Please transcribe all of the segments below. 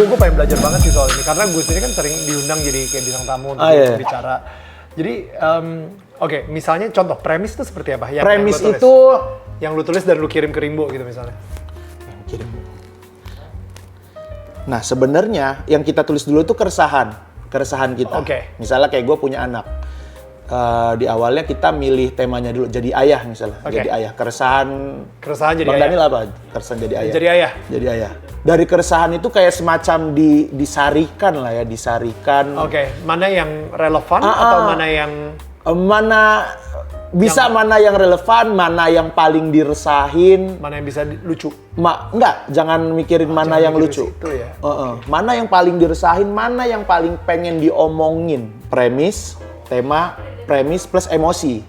gue pengen belajar banget sih soal ini karena gue sendiri kan sering diundang jadi kayak bintang tamu untuk bicara. Jadi oke, misalnya contoh premis itu seperti apa? Premis itu yang lu tulis dan lu kirim ke Rimbo gitu misalnya. Kirim. Nah sebenarnya yang kita tulis dulu itu keresahan kita. Misalnya kayak gue punya anak. Di awalnya kita milih temanya dulu, jadi ayah misalnya. Jadi ayah, keresahan jadi Bang ayah. Daniel apa? Keresahan jadi ayah. Jadi ayah. Dari keresahan itu kayak semacam disarikan lah ya, disarikan. Mana yang relevan atau mana yang mana yang relevan, mana yang paling diresahin, mana yang bisa lucu. Enggak, jangan mikirin mana yang lucu. Ya? Mana yang paling diresahin, mana yang paling pengen diomongin. Premis, tema, premis plus emosi.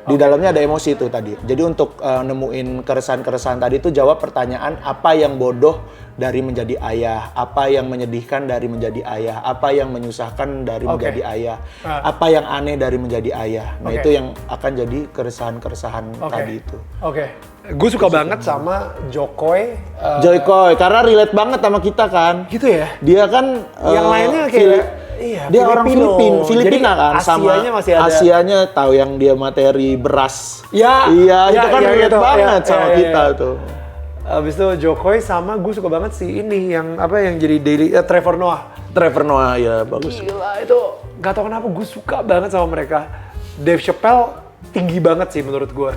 Di dalamnya ada emosi itu tadi. Jadi untuk nemuin keresahan-keresahan tadi itu jawab pertanyaan apa yang bodoh dari menjadi ayah, apa yang menyedihkan dari menjadi ayah, apa yang menyusahkan dari menjadi ayah, apa yang aneh dari menjadi ayah. Nah itu yang akan jadi keresahan-keresahan tadi itu. Gue suka banget sama Jokoy. Jokoy, karena relate banget sama kita kan. Gitu ya? Dia kan yang lainnya kayak dia orang Filipina kan, sama Asianya tahu yang dia materi beras. Iya, itu kan relate banget sama kita tuh. Abis itu Jokoy sama gue suka banget sih ini yang jadi daily Trevor Noah ya bagus. Gila itu nggak tahu kenapa gue suka banget sama mereka. Dave Chappelle tinggi banget sih menurut gue.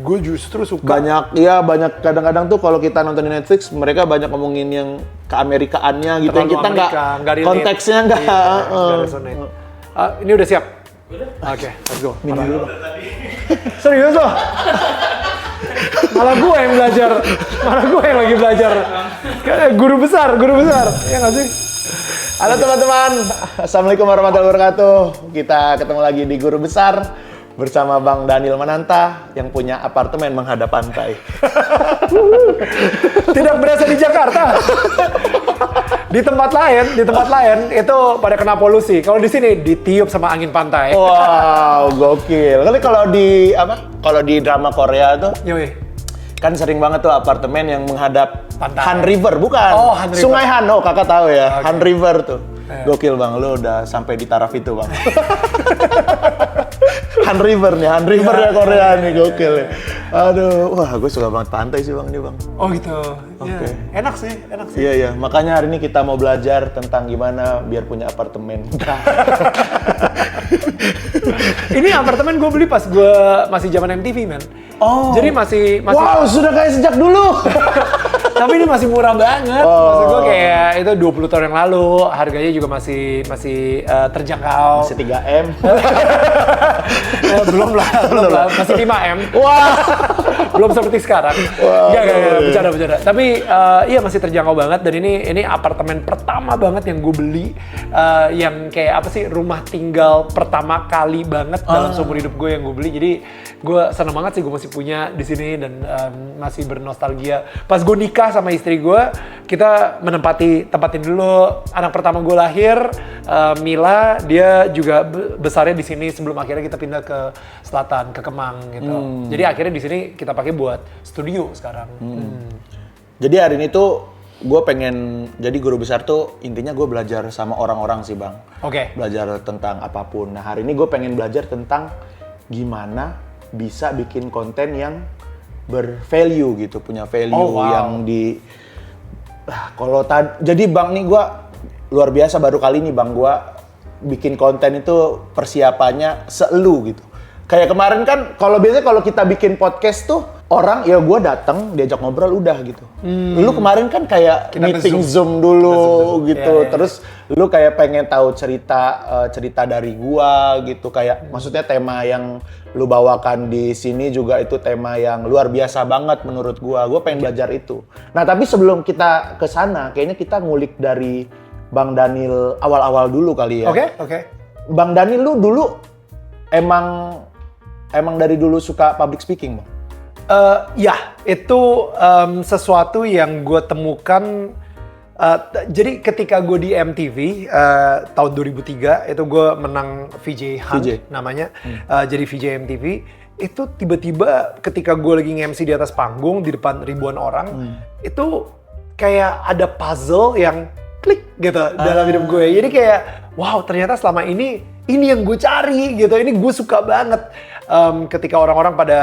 Gue justru suka. Banyak kadang-kadang tuh kalau kita nonton di Netflix mereka banyak ngomongin yang keamerikaannya gitu yang kita nggak konteksnya nggak. Ini udah siap? Oke, let's go. Minum dulu. Serius loh? Malah gue yang belajar. Malah gue yang lagi belajar. Guru besar. Ya nggak sih? Halo teman-teman, Assalamualaikum warahmatullahi wabarakatuh. Kita ketemu lagi di Guru Besar bersama Bang Daniel Mananta yang punya apartemen menghadap pantai. Tidak berasa di Jakarta. Di tempat lain itu pada kena polusi. Kalau di sini ditiup sama angin pantai. Wow, gokil. Kali kalau di drama Korea tuh, kan sering banget tuh apartemen yang menghadap pantai. Han River, bukan? Han River. Sungai Han, kakak tahu ya. Han River tuh. Gokil bang, lu udah sampai di taraf itu bang. Han River ya Korea nih, gokil ya. Aduh, gue suka banget pantai sih bang, ini bang. Oh gitu. Oke. Enak sih. Iya, makanya hari ini kita mau belajar tentang gimana biar punya apartemen. Ini apartemen gue beli pas gue masih zaman MTV, men. Jadi masih. Wow, sudah kayak sejak dulu. Tapi ini masih murah banget. Maksud gue kayak itu 20 tahun yang lalu, harganya juga masih terjangkau. Masih 3M. Belum lah, masih 5M. Wah. Belum seperti sekarang. Enggak, bercanda. Tapi iya masih terjangkau banget dan ini apartemen pertama banget yang gue beli, yang kayak rumah tinggal pertama kali banget dalam seumur hidup gue yang gue beli. Jadi gue seneng banget sih gue masih punya di sini dan masih bernostalgia. Pas gue nikah sama istri gue, kita tempatin dulu anak pertama gue lahir, Mila, dia juga besarnya di sini sebelum akhirnya kita pindah ke selatan, ke Kemang gitu. Jadi akhirnya di sini kita pakai buat studio sekarang. Jadi hari ini tuh gue pengen jadi guru besar tuh intinya gue belajar sama orang-orang sih bang. Belajar tentang apapun. Nah hari ini gue pengen belajar tentang gimana bisa bikin konten yang bervalue gitu, punya value yang jadi bang nih gue luar biasa baru kali ini bang gue bikin konten itu persiapannya seelu gitu. Kayak kemarin kan kalau biasanya kalau kita bikin podcast tuh orang ya gue datang diajak ngobrol udah gitu. Lu kemarin kan kayak kita meeting Zoom dulu gitu. Terus lu kayak pengen tahu cerita dari gua gitu, kayak maksudnya tema yang lu bawakan di sini juga itu tema yang luar biasa banget menurut gua. Gua pengen belajar itu. Nah, tapi sebelum kita ke sana, kayaknya kita ngulik dari Bang Daniel awal-awal dulu kali ya. Oke. Bang Daniel lu dulu emang dari dulu suka public speaking, Bang? Ya, itu sesuatu yang gue temukan. Jadi ketika gue di MTV tahun 2003 itu gue menang VJ Hunt namanya, jadi VJ MTV. Itu tiba-tiba ketika gue lagi nge-MC di atas panggung di depan ribuan orang, itu kayak ada puzzle yang klik gitu dalam hidup gue. Jadi kayak wow, ternyata selama ini yang gue cari gitu. Ini gue suka banget. Ketika orang-orang pada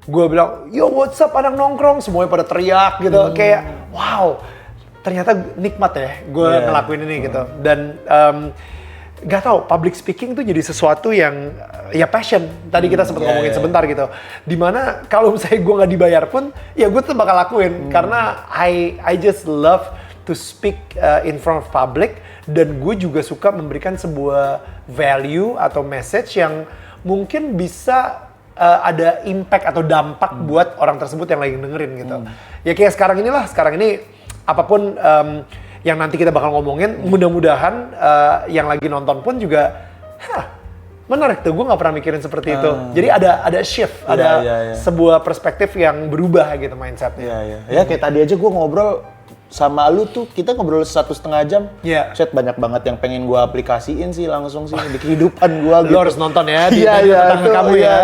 gue bilang, yo what's up anak nongkrong, semuanya pada teriak gitu. Kayak wow, ternyata nikmat ya gue ngelakuin ini gitu. Dan gak tau, public speaking tuh jadi sesuatu yang ya passion. Tadi kita sempat ngomongin sebentar gitu. Dimana kalau misalnya gue nggak dibayar pun, ya gue tuh bakal lakuin. Karena I just love to speak in front of public. Dan gue juga suka memberikan sebuah value atau message yang mungkin bisa ada impact atau dampak buat orang tersebut yang lagi dengerin gitu. Ya kayak sekarang ini apapun yang nanti kita bakal ngomongin, mudah-mudahan yang lagi nonton pun juga, menarik tuh, gue nggak pernah mikirin seperti itu. Jadi ada shift, sebuah perspektif yang berubah gitu mindsetnya. Ya kayak tadi aja gue ngobrol sama lu tuh, kita ngobrol 1,5 jam. Set banyak banget yang pengen gue aplikasiin sih langsung sih di kehidupan gue gitu. Lu harus nonton ya di kamu ya.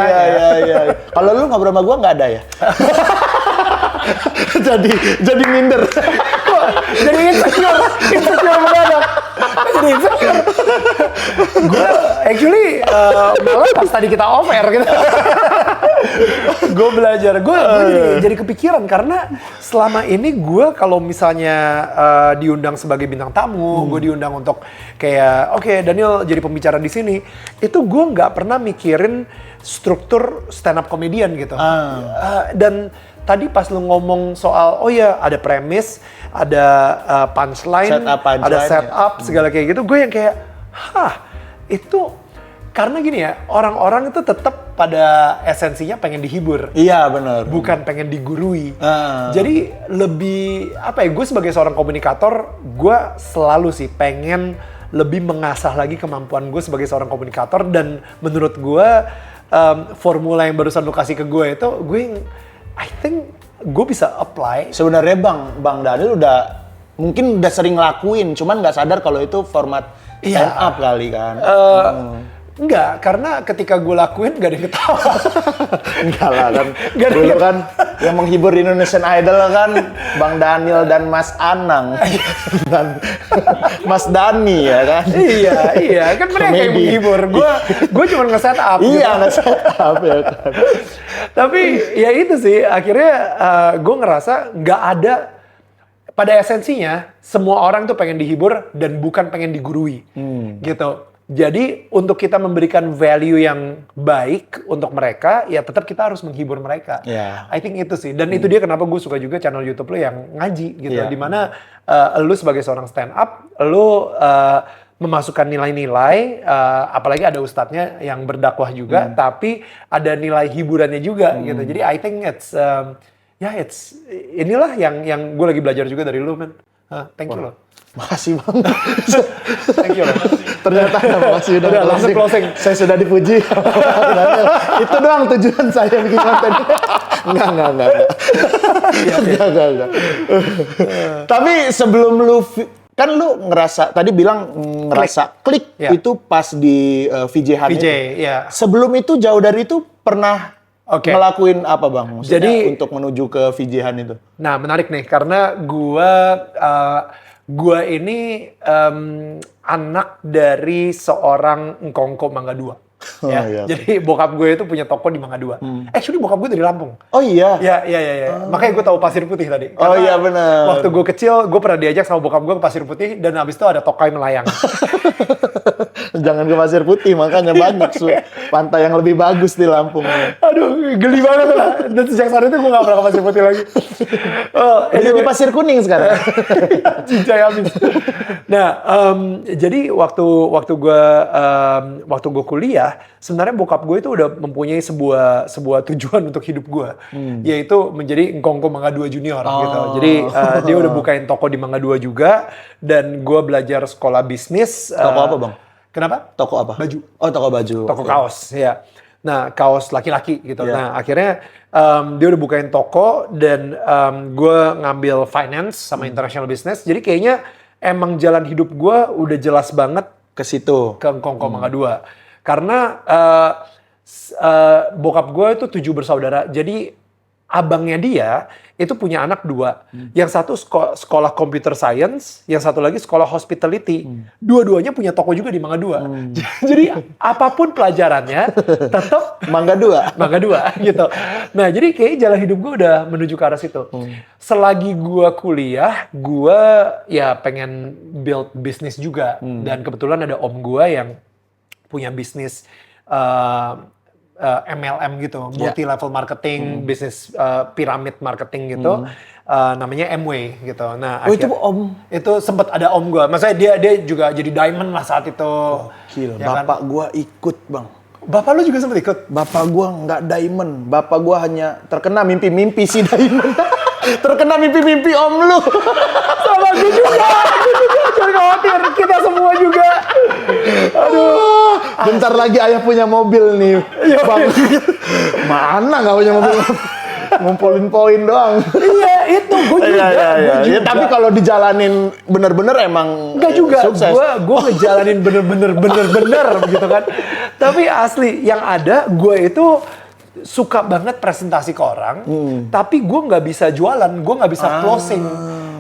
Kalau lu ngobrol sama gue nggak ada ya? jadi minder. Jadi insecure mendadak. Jadi insecure. Gue actually malah pas tadi kita off air gitu. Gue belajar, gue jadi kepikiran karena selama ini gue kalau misalnya diundang sebagai bintang tamu, gue diundang untuk kayak oke, Daniel jadi pembicara di sini, itu gue nggak pernah mikirin struktur stand up comedian gitu. Dan tadi pas lu ngomong soal, oh ya ada premis, ada punchline, ada setup, segala kayak gitu, gue yang kayak, itu karena gini ya, orang-orang itu tetap pada esensinya pengen dihibur. Iya benar. Bukan pengen digurui. Jadi lebih, gue sebagai seorang komunikator, gue selalu sih pengen lebih mengasah lagi kemampuan gue sebagai seorang komunikator. Dan menurut gue, formula yang barusan lu kasih ke gue itu, I think gue bisa apply. Sebenarnya Bang Daniel mungkin udah sering ngelakuin, cuman nggak sadar kalau itu format stand up kali kan. Enggak, karena ketika gue lakuin gak ada yang ketawa. Enggak lah kan, dulu kan yang menghibur Indonesian Idol kan Bang Daniel dan Mas Anang dan Mas Dani ya kan. Iya, kan mereka yang menghibur. Gue cuma nge-set up. Iya, nge-set up ya kan. Tapi ya itu sih, akhirnya gue ngerasa gak ada, pada esensinya semua orang tuh pengen dihibur dan bukan pengen digurui gitu. Jadi untuk kita memberikan value yang baik untuk mereka, ya tetap kita harus menghibur mereka. I think itu sih. Dan itu dia kenapa gue suka juga channel YouTube lo yang ngaji gitu. Dimana lu sebagai seorang stand up, lu memasukkan nilai-nilai, apalagi ada ustadznya yang berdakwah juga, tapi ada nilai hiburannya juga gitu. Jadi I think inilah yang gue lagi belajar juga dari lu, man. Thank you loh. Makasih Bang. Thank you loh. Ternyata makasih udah langsung closing. Saya sudah dipuji. Itu doang tujuan saya bikin konten. Enggak. Tapi sebelum lu kan lu ngerasa tadi bilang ngerasa klik itu pas di VJ-han itu. Sebelum itu jauh dari itu pernah ngelakuin apa Bang? Maksudnya jadi untuk menuju ke VJ-han itu. Nah, menarik nih karena gua ini anak dari seorang engkongko Mangga 2. Jadi bokap gue itu punya toko di Mangga 2. Actually bokap gue dari Lampung. Oh iya? Iya. Makanya gue tahu Pasir Putih tadi. Oh iya benar. Waktu gue kecil, gue pernah diajak sama bokap gue ke Pasir Putih dan habis itu ada Tokai Melayang. Jangan ke Pasir Putih, makanya banyak pantai yang lebih bagus di Lampung. Aduh, geli banget lah. Dan sejak saat itu gue gak pernah ke Pasir Putih lagi. Jadi Pasir Kuning sekarang. Cincai habis. Nah, jadi waktu gue kuliah, sebenarnya bokap gue itu udah mempunyai sebuah tujuan untuk hidup gue, yaitu menjadi engkongko Mangga 2 Junior gitu. Jadi dia udah bukain toko di Mangga 2 juga, dan gue belajar sekolah bisnis. Toko apa Bang? Kenapa? Toko apa? Baju. Oh, toko baju. Toko kaos, ya. Nah, kaos laki-laki gitu. Nah, akhirnya dia udah bukain toko, dan gue ngambil finance sama international business. Jadi kayaknya emang jalan hidup gue udah jelas banget ke situ, ke engkongko Mangga 2. Karena bokap gue itu 7 bersaudara, jadi abangnya dia itu punya anak 2. Yang satu sekolah computer science, yang satu lagi sekolah hospitality. Dua-duanya punya toko juga di Mangga 2. Jadi apapun pelajarannya tetap Mangga 2. Mangga 2 gitu. Nah, jadi kayak jalan hidup gue udah menuju ke arah situ. Selagi gue kuliah, gue ya pengen build bisnis juga. Dan kebetulan ada om gue yang punya bisnis MLM gitu, multi level marketing, bisnis piramid marketing gitu, namanya Amway gitu. Nah, itu om? Itu sempat ada om gue, maksudnya dia juga jadi diamond lah saat itu. Gila, Ya bapak kan? gua ikut bang. Bapak lu juga sempat ikut? Bapak gua nggak diamond, bapak gua hanya terkena mimpi-mimpi si diamond. Terkena mimpi-mimpi om lu. Sama gue juga, jangan khawatir, kita semua juga. Aduh. Bentar lagi ayah punya mobil nih, bang. Mana nggak punya mobil? Ngumpulin poin doang. Iya, itu gue juga. Iya. Ya, tapi kalau dijalanin bener-bener emang Enggak juga, sukses. gue ngejalanin bener-bener gitu kan. Tapi asli, yang ada gue itu suka banget presentasi ke orang, tapi gue nggak bisa jualan, gue nggak bisa closing.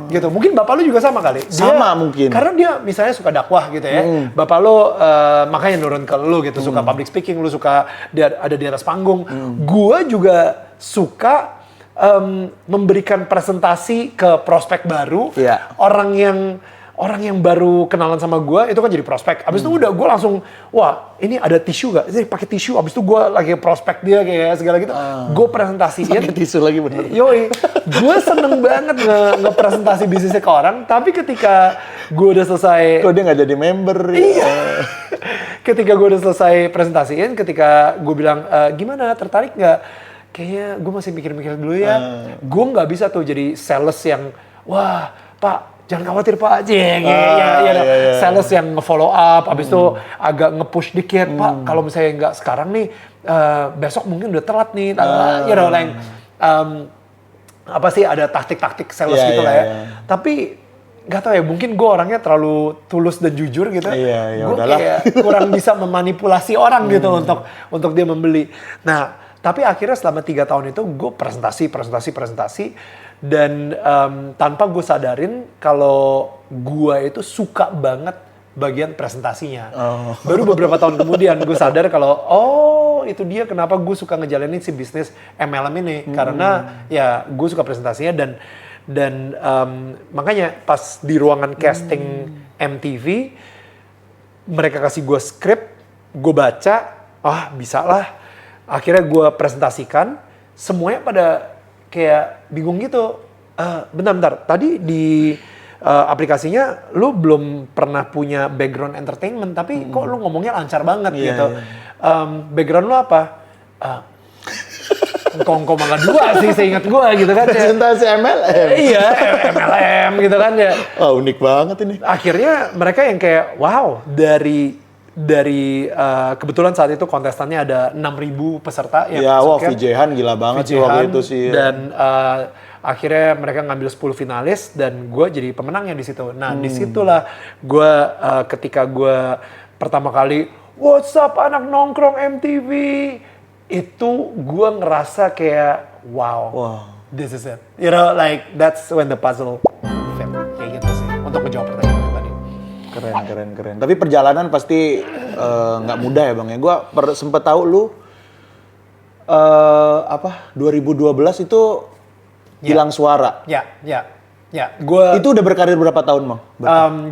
Gitu. Mungkin bapak lu juga sama kali. Sama mungkin. Karena dia misalnya suka dakwah gitu ya. Bapak lu makanya nurun ke lu gitu, suka public speaking, lu suka ada di atas panggung. Gua juga suka memberikan presentasi ke prospek baru. Iya. Orang yang baru kenalan sama gue itu kan jadi prospek. Abis itu udah gue langsung, wah ini ada tisu gak? Jadi pakai tisu. Abis itu gue lagi prospek dia kayak segala gitu. Gue presentasiin. Pakai tisu lagi bener. Yoi, gue seneng banget ngepresentasi bisnisnya ke orang. Tapi ketika gue udah selesai, Kok dia nggak jadi member? iya. Ketika gue udah selesai presentasiin, ketika gue bilang gimana tertarik nggak? Kayaknya gue masih mikir-mikir dulu ya. Gue nggak bisa tuh jadi sales yang, wah Pak. Jangan khawatir Pak, ya. Sales yang nge-follow up, habis itu agak nge-push dikit, Pak. Kalau misalnya nggak sekarang nih, besok mungkin udah telat nih, apa sih ada taktik-taktik sales gitu lah ya. Tapi nggak tahu ya, mungkin gue orangnya terlalu tulus dan jujur gitu. Gue kayak kurang bisa memanipulasi orang gitu untuk dia membeli. Nah, tapi akhirnya selama 3 tahun itu gue presentasi. Dan tanpa gue sadarin kalau gue itu suka banget bagian presentasinya. Baru beberapa tahun kemudian gue sadar kalau itu dia kenapa gue suka ngejalanin si bisnis MLM ini. Karena ya gue suka presentasinya dan makanya pas di ruangan casting MTV mereka kasih gue skrip, gue baca, bisa lah. Akhirnya gue presentasikan, semuanya pada kayak bingung gitu. Bentar. Tadi di aplikasinya lu belum pernah punya background entertainment, tapi kok lu ngomongnya lancar banget gitu. Background lu apa? Engkau Mangga 2 sih, seingat gue gitu kan. Presentasi MLM. Iya, MLM gitu kan ya. Unik banget ini. Akhirnya mereka yang kayak, wow, dari kebetulan saat itu kontestannya ada 6.000 peserta yang masuk. VJ-Han gila banget sih waktu itu sih. Dan akhirnya mereka ngambil 10 finalis dan gue jadi pemenangnya di situ. Nah, disitulah gue ketika gue pertama kali What's up anak nongkrong MTV, itu gue ngerasa kayak wow, this is it. You know, like that's when the puzzle fit. Kayak gitu sih untuk menjawab pertanyaan tadi. Keren. Tapi perjalanan pasti nggak mudah ya bang ya. Gue sempet tahu lu 2012 itu hilang suara. Ya. Gua itu udah berkarir berapa tahun bang?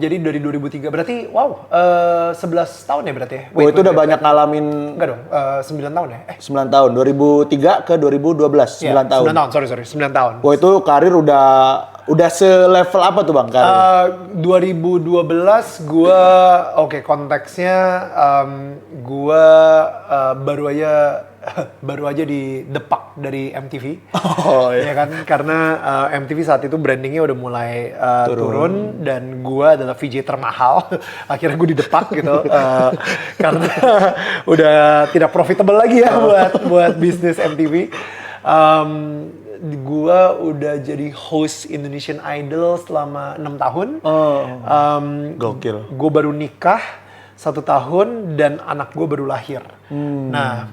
Jadi dari 2003 berarti 11 tahun ya berarti ya. Itu udah banyak ngalamin. Enggak dong, 9 tahun ya? 9 tahun. 2003 ke 2012, 9 tahun. 9 tahun, sorry, 9 tahun. Itu karir udah selevel apa tuh bang karir? 2012 gua konteksnya gua baru aja didepak dari MTV. Ya kan, karena MTV saat itu brandingnya udah mulai turun dan gua adalah VJ termahal. Akhirnya gue didepak gitu karena udah tidak profitable lagi ya buat bisnis MTV. Gua udah jadi host Indonesian Idol selama 6 tahun. Gokil. Gue baru nikah 1 tahun dan anak gue baru lahir. Nah,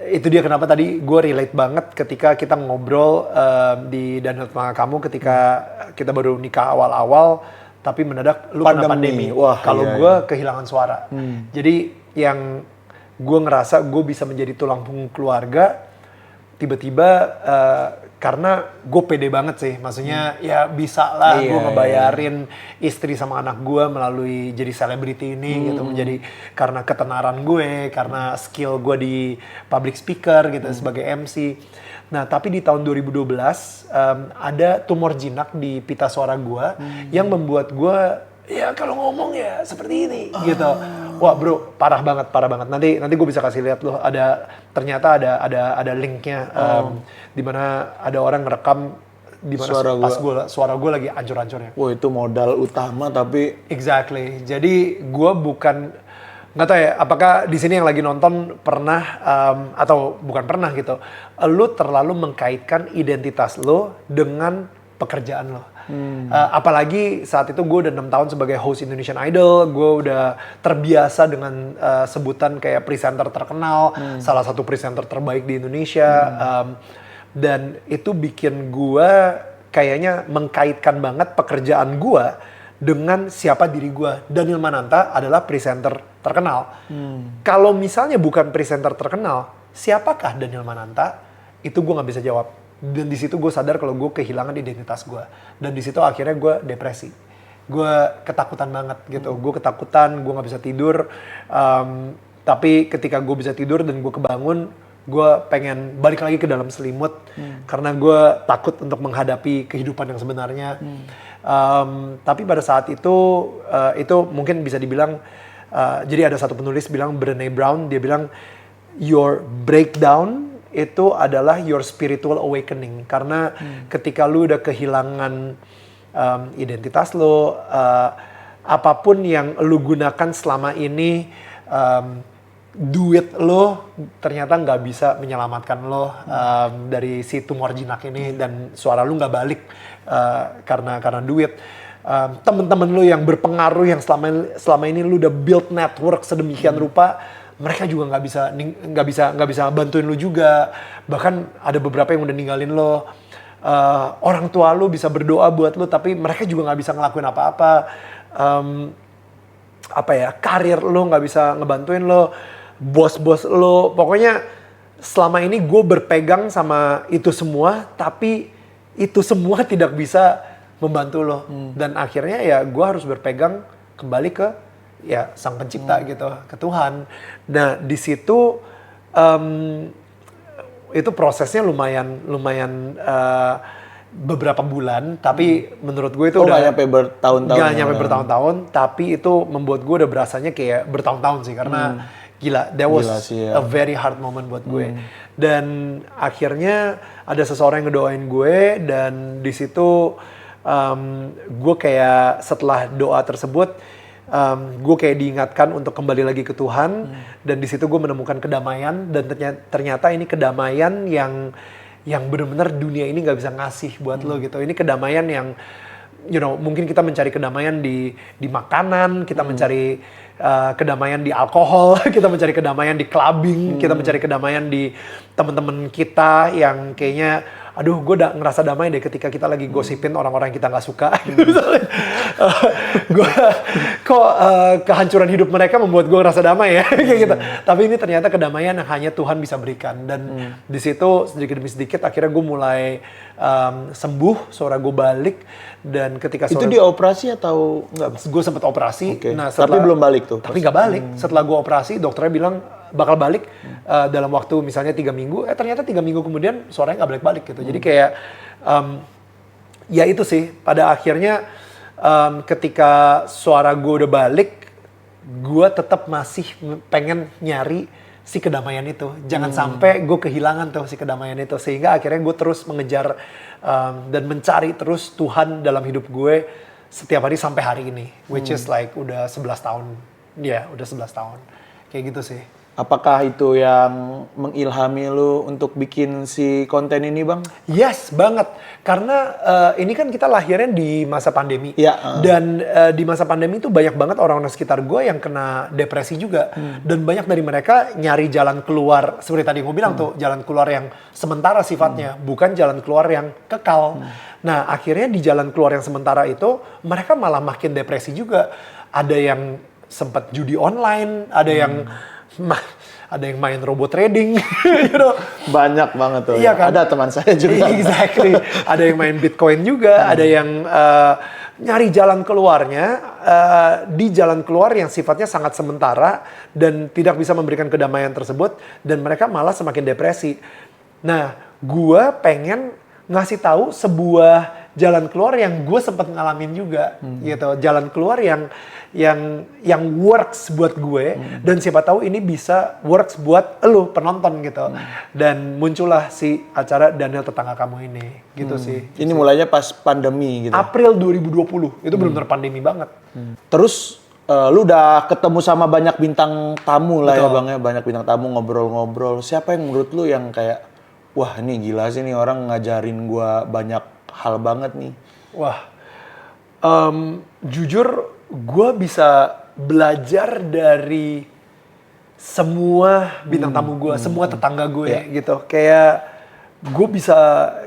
itu dia kenapa tadi gue relate banget ketika kita ngobrol di Danau Tengah Kamu ketika kita baru nikah awal-awal, tapi mendadak lu kena pandemi. Wah, kalau iya, gue kehilangan suara. Jadi yang gue ngerasa gue bisa menjadi tulang punggung keluarga, tiba-tiba karena gue pede banget sih, maksudnya ya bisa lah gue ngebayarin istri sama anak gue melalui jadi selebriti ini gitu, menjadi karena ketenaran gue, karena skill gue di public speaker gitu sebagai MC. Nah tapi di tahun 2012 ada tumor jinak di pita suara gue yang membuat gue ya kalau ngomong ya seperti ini gitu. Wah bro, parah banget. Nanti gue bisa kasih lihat loh. Ternyata ada linknya di mana ada orang ngerekam di mana suara gue lagi ancur-ancurnya. Wah itu modal utama tapi. Exactly. Jadi gue bukan nggak tahu ya. Apakah di sini yang lagi nonton pernah atau bukan pernah gitu. Lu terlalu mengkaitkan identitas lo dengan pekerjaan lo. Apalagi saat itu gue udah 6 tahun sebagai host Indonesian Idol, gue udah terbiasa dengan sebutan kayak presenter terkenal, salah satu presenter terbaik di Indonesia, dan itu bikin gue kayaknya mengkaitkan banget pekerjaan gue dengan siapa diri gue. Daniel Mananta adalah presenter terkenal. Kalau misalnya bukan presenter terkenal, siapakah Daniel Mananta? Itu gue nggak bisa jawab. Dan di situ gue sadar kalau gue kehilangan identitas gue. Dan di situ akhirnya gue depresi. Gue ketakutan banget gitu. Gue ketakutan, gue nggak bisa tidur. Tapi ketika gue bisa tidur dan gue kebangun, gue pengen balik lagi ke dalam selimut. Karena gue takut untuk menghadapi kehidupan yang sebenarnya. Tapi pada saat itu mungkin bisa dibilang, jadi ada satu penulis bilang, Brené Brown, dia bilang, your breakdown itu adalah your spiritual awakening. Karena ketika lu udah kehilangan identitas lo, apapun yang lu gunakan selama ini, duit lo ternyata nggak bisa menyelamatkan lo dari si tumor jinak ini, dan suara lu nggak balik karena duit. Temen-temen lu yang berpengaruh yang selama ini lu udah build network sedemikian rupa, mereka juga nggak bisa bantuin lu juga. Bahkan ada beberapa yang udah ninggalin lo. Orang tua lu bisa berdoa buat lu, tapi mereka juga nggak bisa ngelakuin apa-apa. Karir lu nggak bisa ngebantuin lo. Bos-bos lo. Pokoknya selama ini gue berpegang sama itu semua, tapi itu semua tidak bisa membantu lo. Dan akhirnya ya gue harus berpegang kembali ke ya Sang Pencipta gitu, ke Tuhan. Nah di situ itu prosesnya lumayan beberapa bulan, tapi menurut gue itu udah nggak nyampe bertahun-tahun. Nggak nyampe bertahun-tahun, tapi itu membuat gue udah berasanya kayak bertahun-tahun sih, karena gila, that was a very hard moment buat gue. Dan akhirnya ada seseorang yang ngedoain gue, dan di situ gue kayak setelah doa tersebut, gue kayak diingatkan untuk kembali lagi ke Tuhan, dan di situ gue menemukan kedamaian, dan ternyata ini kedamaian yang benar-benar dunia ini nggak bisa ngasih buat lo gitu. Ini kedamaian yang mungkin kita mencari kedamaian di makanan, kita mencari kedamaian di alkohol, kita mencari kedamaian di clubbing, kita mencari kedamaian di teman-teman kita yang kayaknya, aduh gue udah ngerasa damai deh ketika kita lagi gosipin orang-orang yang kita nggak suka. Kehancuran hidup mereka membuat gue ngerasa damai ya, kayak gitu. Tapi ini ternyata kedamaian yang hanya Tuhan bisa berikan. Dan di situ sedikit demi sedikit akhirnya gue mulai sembuh, suara gue balik. Dan ketika itu dioperasi atau enggak? Gue sempat operasi. Okay. Nah, tapi belum balik tuh. Tapi nggak balik. Setelah gue operasi, dokternya bilang bakal balik dalam waktu misalnya 3 minggu. Ternyata 3 minggu kemudian suaranya nggak balik-balik gitu. Jadi kayak ya itu sih. Pada akhirnya ketika suara gue udah balik, gue tetap masih pengen nyari si kedamaian itu. Jangan sampai gue kehilangan tuh si kedamaian itu. Sehingga akhirnya gue terus mengejar dan mencari terus Tuhan dalam hidup gue setiap hari sampai hari ini. Which is like udah 11 tahun. Ya, udah 11 tahun. Kayak gitu sih. Apakah itu yang mengilhami lu untuk bikin si konten ini, Bang? Yes, banget. Karena ini kan kita lahirnya di masa pandemi. Iya. Dan di masa pandemi itu banyak banget orang-orang sekitar gue yang kena depresi juga. Dan banyak dari mereka nyari jalan keluar, seperti tadi gue bilang tuh, jalan keluar yang sementara sifatnya, bukan jalan keluar yang kekal. Nah, akhirnya di jalan keluar yang sementara itu, mereka malah makin depresi juga. Ada yang sempat judi online, ada yang main robot trading, you know. Banyak banget tuh. Iya kan? Ada teman saya juga. Exactly. Ada yang main Bitcoin juga, ada yang nyari jalan keluarnya di jalan keluar yang sifatnya sangat sementara dan tidak bisa memberikan kedamaian tersebut, dan mereka malah semakin depresi. Nah, gua pengen ngasih tahu sebuah jalan keluar yang gue sempat ngalamin juga, gitu. Jalan keluar yang works buat gue, dan siapa tahu ini bisa works buat elu penonton gitu. Dan muncullah si acara Daniel Tetangga Kamu ini, gitu sih. Ini mulainya pas pandemi gitu. April 2020, itu benar-benar pandemi banget. Terus lu udah ketemu sama banyak bintang tamu lah. Betul. Ya Bang ya, banyak bintang tamu ngobrol-ngobrol. Siapa yang menurut lu yang kayak, wah ini gila sih nih orang ngajarin gua banyak hal banget nih. Wah, jujur gue bisa belajar dari semua bintang tamu gue, semua tetangga gue gitu. Kayak gue bisa,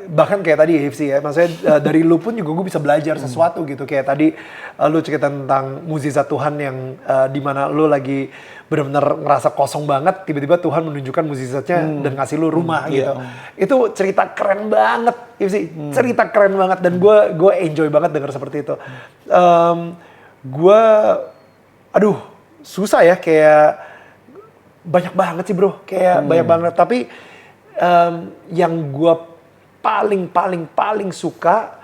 bahkan kayak tadi Hifsi ya, maksudnya dari lu pun juga gue bisa belajar sesuatu gitu. Kayak tadi lu cerita tentang mukjizat Tuhan yang dimana lu lagi benar-benar ngerasa kosong banget, tiba-tiba Tuhan menunjukkan mukjizatnya dan ngasih lu rumah gitu. Itu cerita keren banget, Hifsi. Cerita keren banget, dan gue enjoy banget denger seperti itu. Gue, aduh, susah ya, kayak banyak banget sih bro, kayak banyak banget. Tapi yang gue paling suka,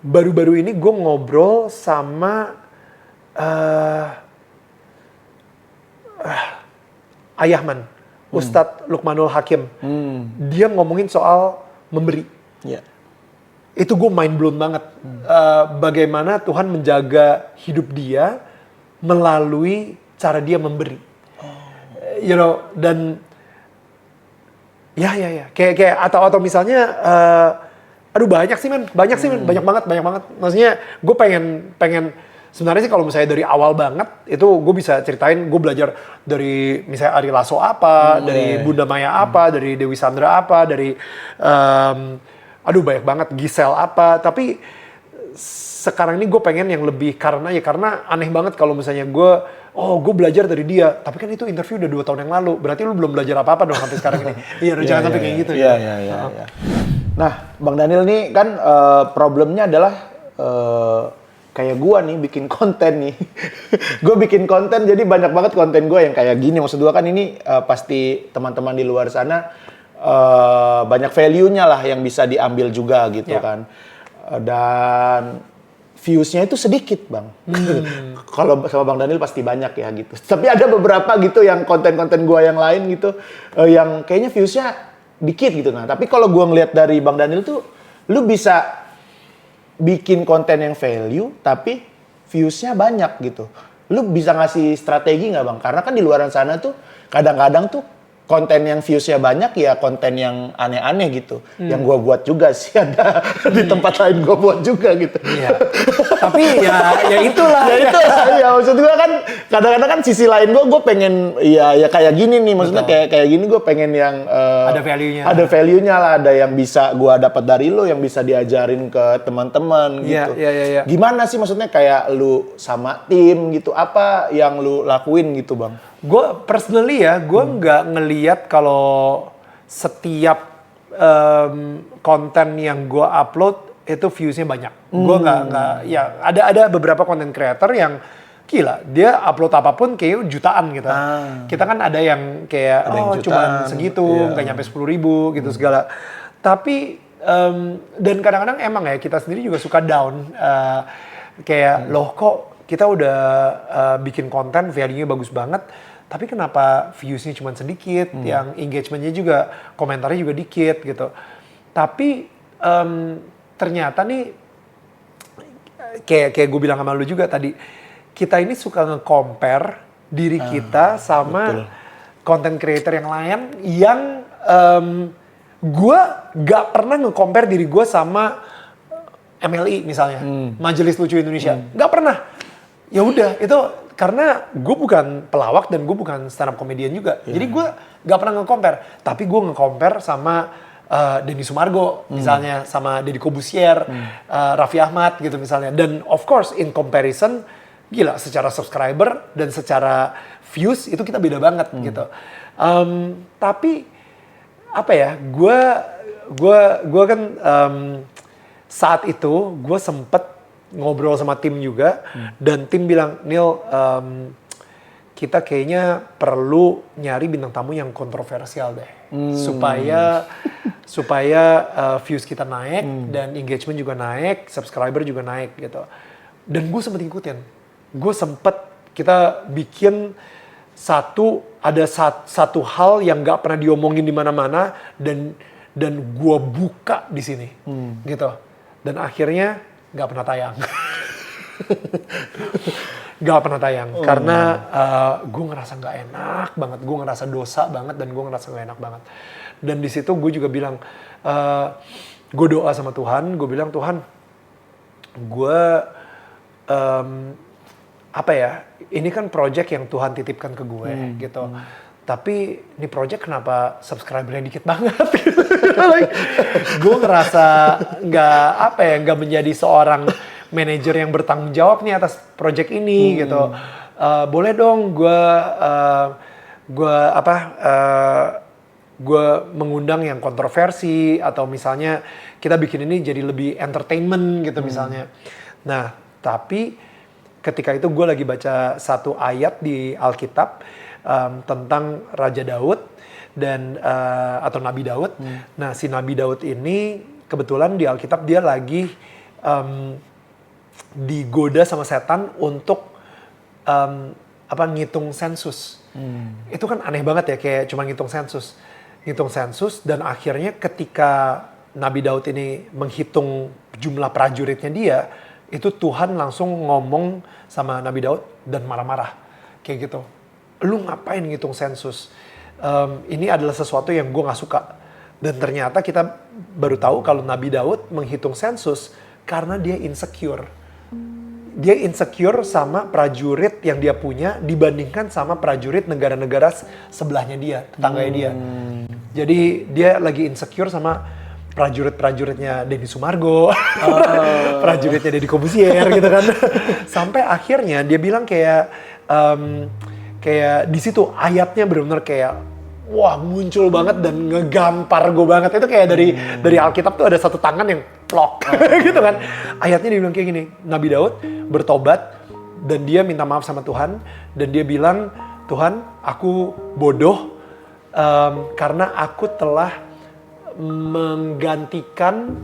baru-baru ini gue ngobrol sama Ayahman, Ustadz Lukmanul Hakim. Dia ngomongin soal memberi. Itu gue mind blown banget. Bagaimana Tuhan menjaga hidup dia melalui cara dia memberi. You know, dan ya. Kayak atau misalnya, aduh banyak sih men, banyak banget. Maksudnya gue pengen sebenarnya sih kalau misalnya dari awal banget itu gue bisa ceritain, gue belajar dari misalnya Ari Lasso apa, dari Bunda Maya apa, dari Dewi Sandra apa, dari aduh banyak banget, Giselle apa. Tapi sekarang ini gue pengen yang lebih, karena aneh banget kalau misalnya gue belajar dari dia, tapi kan itu interview udah 2 tahun yang lalu, berarti lu belum belajar apa-apa dong sampai sekarang ini. Iya, jangan sampai kayak gitu. Iya. Nah, Bang Daniel nih kan problemnya adalah kayak gua nih bikin konten nih. Gue bikin konten, jadi banyak banget konten gue yang kayak gini. Maksud gua kan ini pasti teman-teman di luar sana banyak value-nya lah yang bisa diambil juga gitu kan. Dan views-nya itu sedikit Bang. Kalau sama Bang Daniel pasti banyak ya gitu. Tapi ada beberapa gitu yang konten-konten gua yang lain gitu yang kayaknya views-nya dikit gitu. Nah, tapi kalau gua ngeliat dari Bang Daniel tuh, lu bisa bikin konten yang value tapi views-nya banyak gitu. Lu bisa ngasih strategi nggak Bang? Karena kan di luar sana tuh kadang-kadang tuh konten yang views-nya banyak ya konten yang aneh-aneh gitu. Yang gue buat juga sih, ada di tempat lain gue buat juga gitu. Iya. Tapi ya itulah. Ya maksud gue kan kadang-kadang kan sisi lain gue pengen ya kayak gini nih. Maksudnya kayak gini gue pengen yang ada value-nya. Ada value-nya lah, ada yang bisa gue dapat dari lo, yang bisa diajarin ke teman-teman gitu. Iya. Gimana sih maksudnya kayak lu sama tim gitu, apa yang lu lakuin gitu Bang? Gue personally ya, gue nggak ngeliat kalau setiap konten yang gue upload itu views-nya banyak. Gue nggak, ya ada beberapa content creator yang gila, dia upload apapun kayak jutaan gitu. Kita kan ada yang kayak cuma segitu, nggak nyampe 10.000 gitu segala. Tapi dan kadang-kadang emang ya kita sendiri juga suka down. Kayak loh kok kita udah bikin konten value-nya bagus banget, tapi kenapa views-nya cuma sedikit, yang engagement-nya juga, komentarnya juga dikit gitu. Tapi ternyata nih, kayak gue bilang sama lu juga tadi, kita ini suka nge-compare diri kita sama content creator yang lain yang gue gak pernah nge-compare diri gue sama MLI misalnya, Majelis Lucu Indonesia, gak pernah. Ya udah, itu karena gue bukan pelawak dan gue bukan stand up comedian juga, jadi gue gak pernah nge-compare. Tapi gue nge-compare sama Denny Sumargo misalnya, sama Deddy Corbuzier, Raffi Ahmad gitu misalnya. Dan of course in comparison, gila secara subscriber dan secara views itu kita beda banget gitu. Tapi apa ya, gue kan saat itu gue sempet ngobrol sama tim juga dan tim bilang, Neil, kita kayaknya perlu nyari bintang tamu yang kontroversial deh supaya views kita naik dan engagement juga naik, subscriber juga naik gitu. Dan gue sempet ngikutin, kita bikin satu hal yang nggak pernah diomongin di mana-mana dan gue buka di sini gitu. Dan akhirnya nggak pernah tayang. Gak pernah tayang karena gue ngerasa nggak enak banget, gue ngerasa dosa banget dan gue ngerasa nggak enak banget. Dan di situ gue juga bilang, gue doa sama Tuhan, gue bilang, Tuhan, gue apa ya, ini kan project yang Tuhan titipkan ke gue gitu. Tapi ini project kenapa subscribernya dikit banget gitu. Gue ngerasa nggak menjadi seorang manajer yang bertanggung jawab nih atas project ini gitu. Boleh dong gue mengundang yang kontroversi atau misalnya kita bikin ini jadi lebih entertainment gitu misalnya. Nah, tapi ketika itu gue lagi baca satu ayat di Alkitab tentang Raja Daud dan atau Nabi Daud. Nah, si Nabi Daud ini kebetulan di Alkitab dia lagi digoda sama setan untuk ngitung sensus. Itu kan aneh banget ya, kayak cuma ngitung sensus dan akhirnya ketika Nabi Daud ini menghitung jumlah prajuritnya dia, itu Tuhan langsung ngomong sama Nabi Daud dan marah-marah kayak gitu. Lu ngapain ngitung sensus? Ini adalah sesuatu yang gue gak suka. Dan ternyata kita baru tahu kalau Nabi Daud menghitung sensus karena dia insecure. Dia insecure sama prajurit yang dia punya dibandingkan sama prajurit negara-negara sebelahnya dia, tetangganya dia. Jadi dia lagi insecure sama prajurit-prajuritnya Denny Sumargo, prajuritnya Deddy Corbuzier gitu kan. Sampai akhirnya dia bilang kayak di situ ayatnya benar-benar kayak wah muncul banget dan ngegampar gue banget. Itu kayak dari Alkitab tuh ada satu tangan yang plok gitu kan. Ayatnya dia bilang kayak gini, Nabi Daud bertobat dan dia minta maaf sama Tuhan dan dia bilang, Tuhan, aku bodoh karena aku telah menggantikan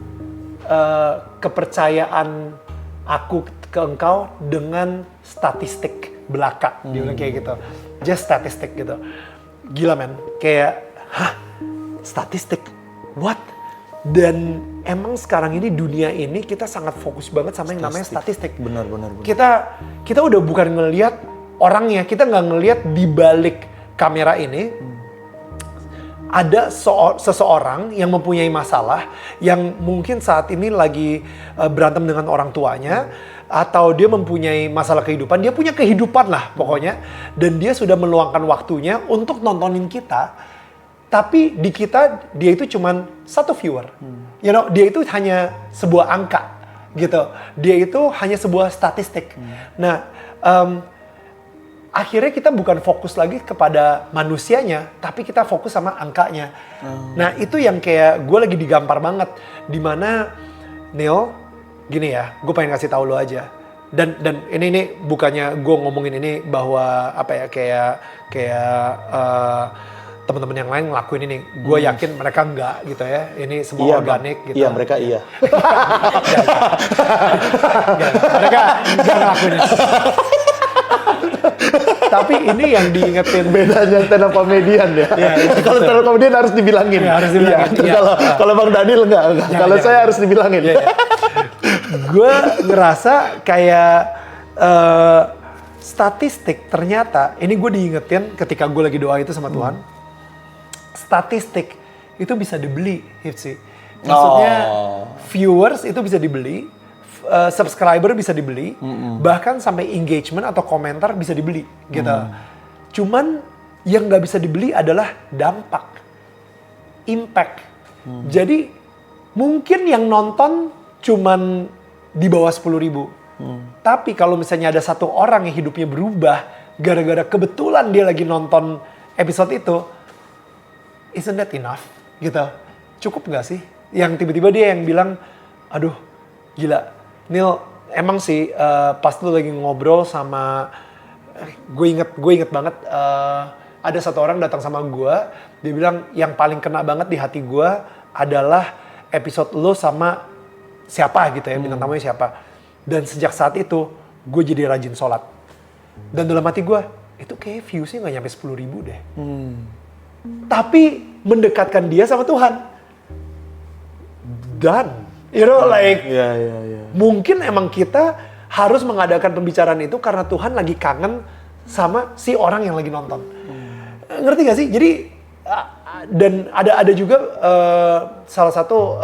kepercayaan aku ke engkau dengan statistik belaka. Dia bilang kayak gitu, just statistik gitu. Gila men, kayak statistik, what? Dan emang sekarang ini dunia ini kita sangat fokus banget sama yang namanya statistik. Benar. Kita udah bukan ngelihat orangnya, kita nggak ngelihat di balik kamera ini ada seseorang yang mempunyai masalah, yang mungkin saat ini lagi berantem dengan orang tuanya, atau dia mempunyai masalah kehidupan, dia punya kehidupan lah pokoknya, dan dia sudah meluangkan waktunya untuk nontonin kita, tapi di kita dia itu cuman satu viewer, dia itu hanya sebuah angka gitu, dia itu hanya sebuah statistik. Nah, akhirnya kita bukan fokus lagi kepada manusianya, tapi kita fokus sama angkanya. Nah, itu yang kayak gue lagi digampar banget, dimana Neil, gini ya, gue pengen kasih tahu lo aja. Dan ini bukannya gue ngomongin ini bahwa kayak teman-teman yang lain ngelakuin ini. Gue yakin mereka enggak gitu ya. Ini semua organik gitu. Iya, mereka iya. Mereka enggak ngelakuin ini. Tapi ini yang diingetin, bedanya stand up comedian ya. Kalau stand up comedian harus dibilangin. Ya, harus dibilangin. Kalau Bang Daniel enggak. Kalau saya harus dibilangin. Gue ngerasa kayak statistik ternyata, ini gue diingetin ketika gue lagi doa itu sama Tuhan, statistik itu bisa dibeli, Hipsi. Maksudnya viewers itu bisa dibeli, subscriber bisa dibeli, bahkan sampai engagement atau komentar bisa dibeli gitu. Cuman yang nggak bisa dibeli adalah dampak, impact. Jadi mungkin yang nonton cuman di bawah 10.000. Tapi kalau misalnya ada satu orang yang hidupnya berubah gara-gara kebetulan dia lagi nonton episode itu, isn't that enough? Gitu. Cukup nggak sih? Yang tiba-tiba dia yang bilang, aduh gila, Nil emang sih pas lu lagi ngobrol sama, gue inget banget ada satu orang datang sama gue, dia bilang yang paling kena banget di hati gue adalah episode lu sama siapa gitu ya, bintang tamunya siapa. Dan sejak saat itu, gue jadi rajin sholat. Dan dalam hati gue, itu kayak viewsnya gak nyampe 10.000 deh. Tapi mendekatkan dia sama Tuhan. Dan, you know, like, mungkin emang kita harus mengadakan pembicaraan itu karena Tuhan lagi kangen sama si orang yang lagi nonton. Ngerti gak sih? Jadi, dan ada juga salah satu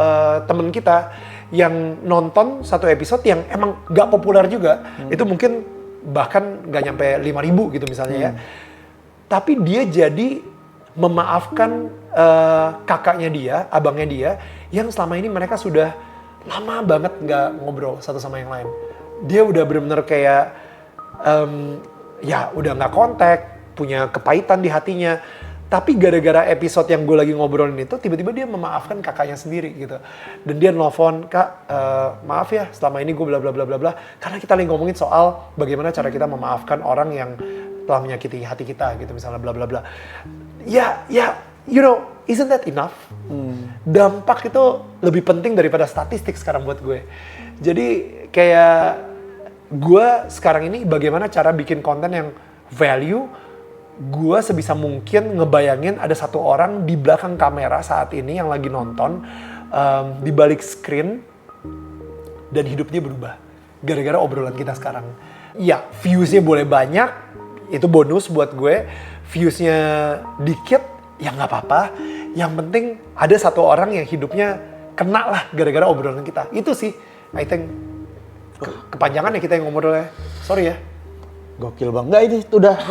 temen kita yang nonton satu episode yang emang gak populer juga. Itu mungkin bahkan gak nyampe 5.000 gitu misalnya ya. Tapi dia jadi memaafkan kakaknya dia, abangnya dia, yang selama ini mereka sudah lama banget gak ngobrol satu sama yang lain. Dia udah bener-bener kayak, ya udah gak kontak, punya kepahitan di hatinya. Tapi gara-gara episode yang gue lagi ngobrolin itu, tiba-tiba dia memaafkan kakaknya sendiri gitu. Dan dia nelfon, Kak, maaf ya selama ini gue bla bla bla bla bla. Karena kita lagi ngomongin soal bagaimana cara kita memaafkan orang yang telah menyakiti hati kita gitu, misalnya bla bla bla. Ya, you know, isn't that enough? Dampak itu lebih penting daripada statistik sekarang buat gue. Jadi kayak gue sekarang ini bagaimana cara bikin konten yang value. Gue sebisa mungkin ngebayangin ada satu orang di belakang kamera saat ini yang lagi nonton, di balik screen, dan hidupnya berubah gara-gara obrolan kita sekarang. Ya, viewsnya boleh banyak, itu bonus buat gue. Viewsnya dikit, ya nggak apa-apa. Yang penting ada satu orang yang hidupnya kena lah gara-gara obrolan kita. Itu sih, I think kepanjangan ya kita yang ngobrolnya. Sorry ya. Gokil bang, nggak ini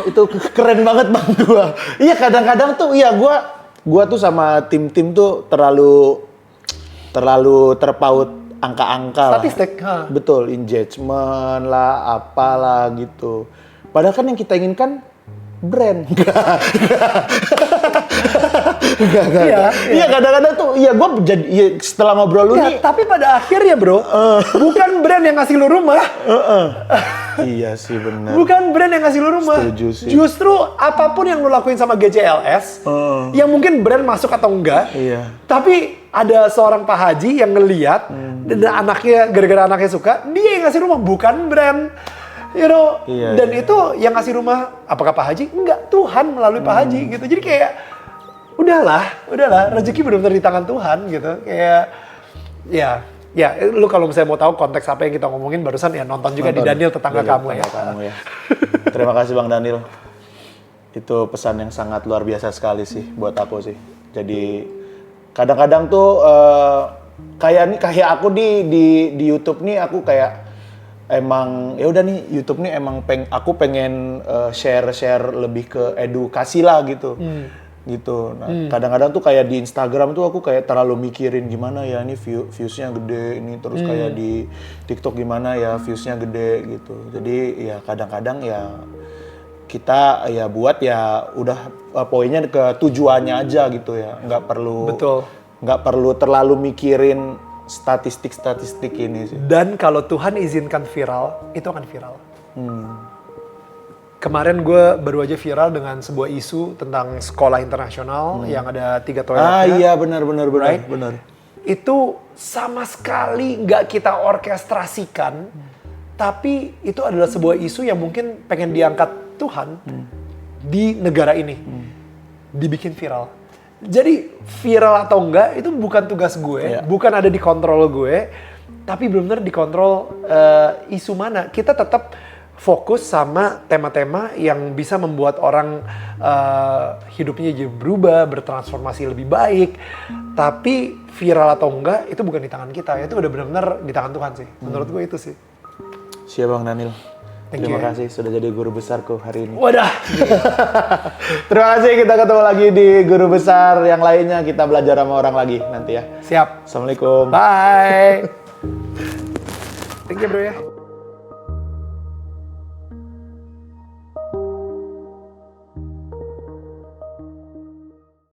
itu keren banget bang gua. Iya kadang-kadang tuh, iya gua tuh sama tim-tim tuh terlalu terpaut angka-angka. Statistik, lah. Betul, engagement lah, apalah gitu. Padahal kan yang kita inginkan brand. Iya kadang-kadang tuh, iya gue jadi setelah ngobrol lu nih. Tapi pada akhirnya bro, bukan brand yang ngasih lu rumah. Iya sih benar. Bukan brand yang ngasih lu rumah. Setuju sih. Justru apapun yang lu lakuin sama GCLS, yang mungkin brand masuk atau enggak, tapi ada seorang Pak Haji yang ngeliat, dan anaknya, gara-gara anaknya suka, dia yang ngasih rumah, bukan brand. You know, dan itu yang ngasih rumah, apakah Pak Haji? Enggak, Tuhan melalui Pak Haji gitu. Jadi kayak, udahlah, rezeki benar-benar di tangan Tuhan gitu. Kayak, ya, lu kalau misalnya mau tahu konteks apa yang kita ngomongin barusan ya nonton juga di Daniel tetangga kamu ya. Terima kasih Bang Daniel. Itu pesan yang sangat luar biasa sekali sih buat aku sih. Jadi kadang-kadang tuh kayak aku di YouTube nih aku kayak emang ya udah nih YouTube nih emang aku pengen share lebih ke edukasi lah gitu. Gitu. Nah, kadang-kadang tuh kayak di Instagram tuh aku kayak terlalu mikirin gimana ya ini viewsnya gede ini, terus kayak di TikTok gimana ya viewsnya gede gitu. Jadi ya kadang-kadang ya kita ya buat ya udah poinnya ke tujuannya aja gitu ya. Nggak perlu terlalu mikirin statistik ini sih. Dan kalau Tuhan izinkan viral, itu akan viral. Kemarin gue baru aja viral dengan sebuah isu tentang sekolah internasional yang ada 3 toiletnya. Iya benar. Itu sama sekali nggak kita orkestrasikan, tapi itu adalah sebuah isu yang mungkin pengen diangkat Tuhan di negara ini, dibikin viral. Jadi viral atau enggak itu bukan tugas gue, bukan ada di kontrol gue, tapi benar-benar dikontrol isu mana. Kita tetap fokus sama tema-tema yang bisa membuat orang hidupnya jadi berubah, bertransformasi lebih baik. Tapi viral atau enggak itu bukan di tangan kita, itu udah benar-benar di tangan Tuhan sih. Menurut gue itu sih. Siap Bang Daniel. Terima kasih sudah jadi guru besarku hari ini. Wadah. Terima kasih, kita ketemu lagi di guru besar yang lainnya. Kita belajar sama orang lagi nanti ya. Siap. Assalamualaikum. Bye. Thank you bro ya.